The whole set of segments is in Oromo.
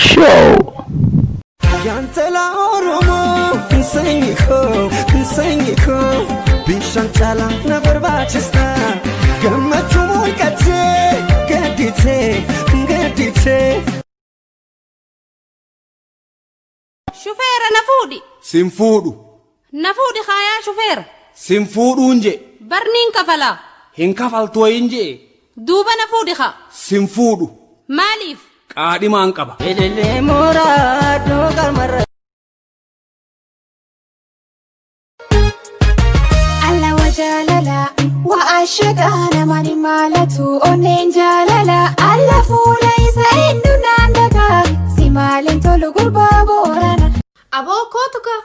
show. Yantala Oromo, Singiko, Bishantala, never bachista, Gamachu, get it. شوفير نفودي سنفودو نفودي خايا شوفير سنفودو انجي برنين كفلا هنكفل تو انجي دوبا نفودي خا سنفودو ماليف قادي ما انقبا اللي مراد وقال مرة alla wajalala wa ashagana mani malatu onen jalala alla fula isa indu nandaka simalin tolu gurbaborana abo kotuka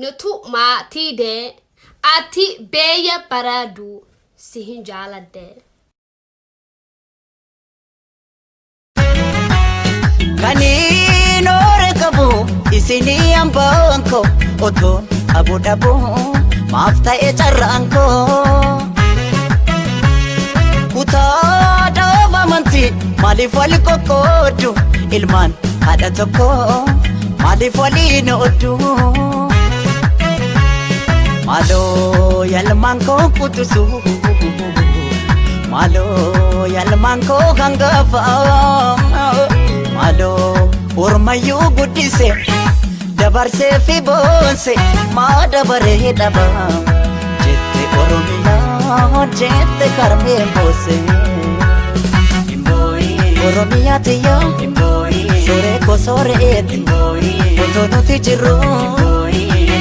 nutu ma tide ati beya paradu sihin jalade kanino rekabu isini ambanko oton abu dabu mafta echaranko kutada mamanti malifali kokodu ilman hada toko malifali nodu malo yalmanko kutusu malo yalmanko gangafa malo ormayu gudise dabarse fi bonse ma dabare daba jette oromiya jette karme bose imboy oromiya tiya imboy sore ko sore et imboy otono tijiru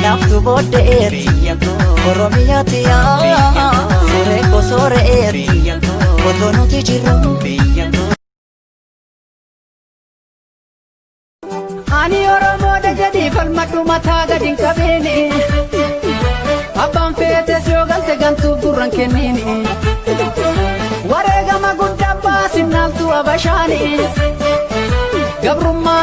naftu bode et oromiya tiya sore ko sore et otono tijiru Ani Oromo da jadi falmatu mata gadin kabini Abban fete syogalte gantu burran kennini Warega magudda basin naltu abashani Gabrumma